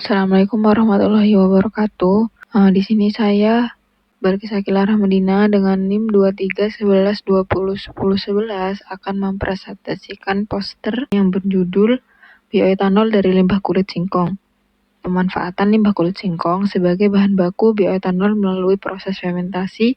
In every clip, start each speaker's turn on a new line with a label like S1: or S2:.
S1: Assalamualaikum warahmatullahi wabarakatuh. Di sini saya Balkis Rahmadina dengan NIM 2311201011 akan mempresentasikan poster yang berjudul bioetanol dari limbah kulit singkong. Pemanfaatan limbah kulit singkong sebagai bahan baku bioetanol melalui proses fermentasi.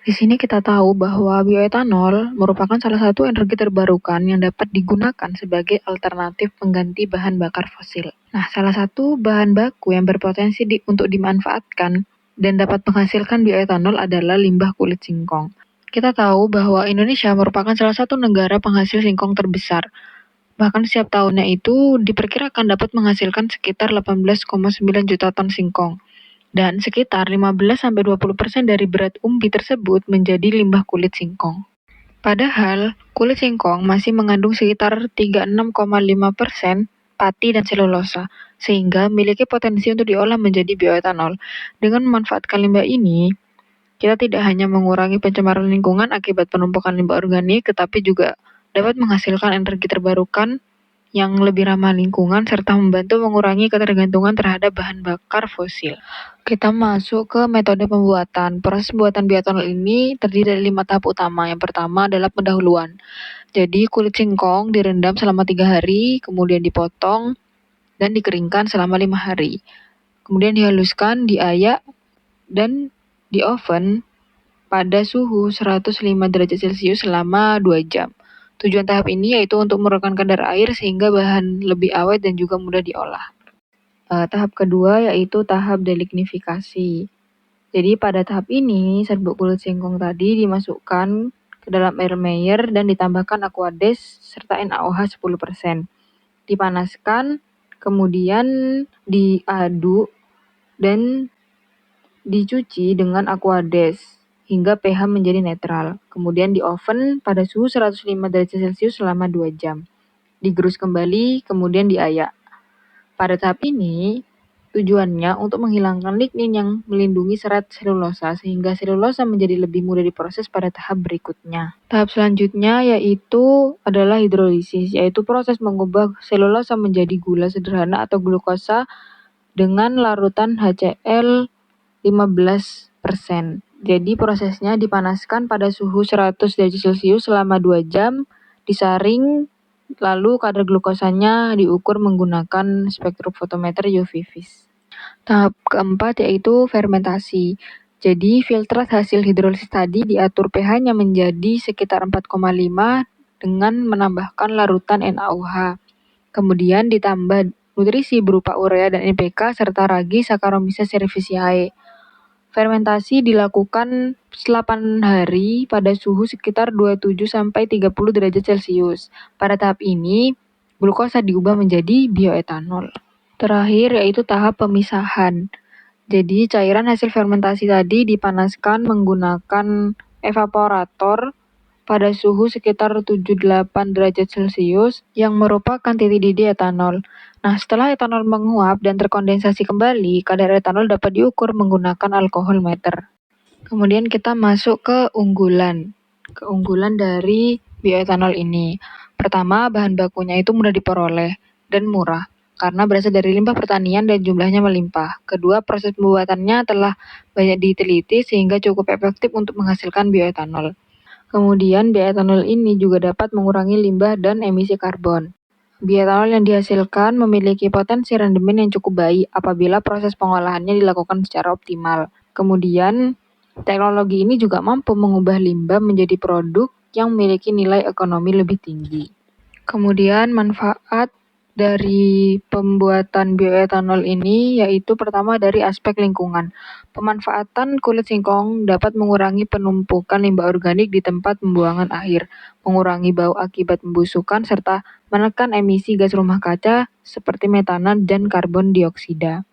S1: Di sini kita tahu bahwa bioetanol merupakan salah satu energi terbarukan yang dapat digunakan sebagai alternatif pengganti bahan bakar fosil. Nah, salah satu bahan baku yang berpotensi untuk dimanfaatkan dan dapat menghasilkan bioetanol adalah limbah kulit singkong. Kita tahu bahwa Indonesia merupakan salah satu negara penghasil singkong terbesar. Bahkan setiap tahunnya itu diperkirakan dapat menghasilkan sekitar 18,9 juta ton singkong. Dan sekitar 15-20% dari berat umbi tersebut menjadi limbah kulit singkong. Padahal, kulit singkong masih mengandung sekitar 36,5% pati dan selulosa, sehingga memiliki potensi untuk diolah menjadi bioetanol. Dengan memanfaatkan limbah ini, kita tidak hanya mengurangi pencemaran lingkungan akibat penumpukan limbah organik, tetapi juga dapat menghasilkan energi terbarukan yang lebih ramah lingkungan serta membantu mengurangi ketergantungan terhadap bahan bakar fosil. Kita masuk ke metode pembuatan. Proses pembuatan bioetanol ini terdiri dari 5 tahap utama. Yang pertama adalah pendahuluan. Jadi kulit singkong direndam selama 3 hari, kemudian dipotong dan dikeringkan selama 5 hari. Kemudian dihaluskan, diayak, dan di oven pada suhu 105 derajat Celcius selama 2 jam. Tujuan tahap ini yaitu untuk menurunkan kadar air sehingga bahan lebih awet dan juga mudah diolah. Tahap kedua yaitu tahap delignifikasi. Jadi pada tahap ini serbuk kulit singkong tadi dimasukkan ke dalam air Meyer dan ditambahkan Aquades serta NaOH 10%. Dipanaskan, kemudian diaduk dan dicuci dengan Aquades hingga pH menjadi netral. Kemudian di oven pada suhu 105 derajat Celcius selama 2 jam. Digerus kembali, kemudian diayak. Pada tahap ini, tujuannya untuk menghilangkan lignin yang melindungi serat selulosa sehingga selulosa menjadi lebih mudah diproses pada tahap berikutnya. Tahap selanjutnya yaitu adalah hidrolisis, yaitu proses mengubah selulosa menjadi gula sederhana atau glukosa dengan larutan HCl 15%. Jadi prosesnya dipanaskan pada suhu 100 derajat Celcius selama 2 jam, disaring, lalu kadar glukosanya diukur menggunakan spektrofotometer UV vis. Tahap keempat yaitu fermentasi. Jadi filtrat hasil hidrolisis tadi diatur pH-nya menjadi sekitar 4,5 dengan menambahkan larutan NaOH. Kemudian ditambah nutrisi berupa urea dan NPK serta ragi Saccharomyces cerevisiae. Fermentasi dilakukan 8 hari pada suhu sekitar 27-30 derajat Celcius. Pada tahap ini, glukosa diubah menjadi bioetanol. Terakhir yaitu tahap pemisahan. Jadi cairan hasil fermentasi tadi dipanaskan menggunakan evaporator pada suhu sekitar 78 derajat Celcius yang merupakan titik didih etanol. Nah, setelah etanol menguap dan terkondensasi kembali, kadar etanol dapat diukur menggunakan alkohol meter. Kemudian kita masuk ke keunggulan dari bioetanol ini. Pertama, bahan bakunya itu mudah diperoleh dan murah karena berasal dari limbah pertanian dan jumlahnya melimpah. Kedua, proses pembuatannya telah banyak diteliti sehingga cukup efektif untuk menghasilkan bioetanol. Kemudian bioetanol ini juga dapat mengurangi limbah dan emisi karbon. Bioetanol yang dihasilkan memiliki potensi rendemen yang cukup baik apabila proses pengolahannya dilakukan secara optimal. Kemudian, teknologi ini juga mampu mengubah limbah menjadi produk yang memiliki nilai ekonomi lebih tinggi. Kemudian, manfaat dari pembuatan bioetanol ini yaitu pertama dari aspek lingkungan. Pemanfaatan kulit singkong dapat mengurangi penumpukan limbah organik di tempat pembuangan akhir, mengurangi bau akibat pembusukan, serta menekan emisi gas rumah kaca seperti metana dan karbon dioksida.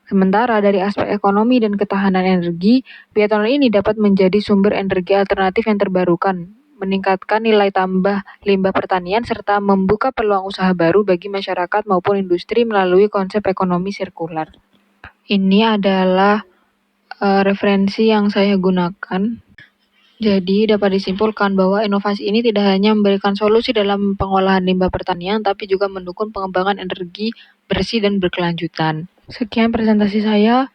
S1: Sementara dari aspek ekonomi dan ketahanan energi, bioetanol ini dapat menjadi sumber energi alternatif yang terbarukan, meningkatkan nilai tambah limbah pertanian, serta membuka peluang usaha baru bagi masyarakat maupun industri melalui konsep ekonomi sirkular. Ini adalah referensi yang saya gunakan. Jadi dapat disimpulkan bahwa inovasi ini tidak hanya memberikan solusi dalam pengolahan limbah pertanian, tapi juga mendukung pengembangan energi bersih dan berkelanjutan. Sekian presentasi saya.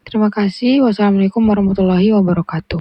S1: Terima kasih. Wassalamualaikum warahmatullahi wabarakatuh.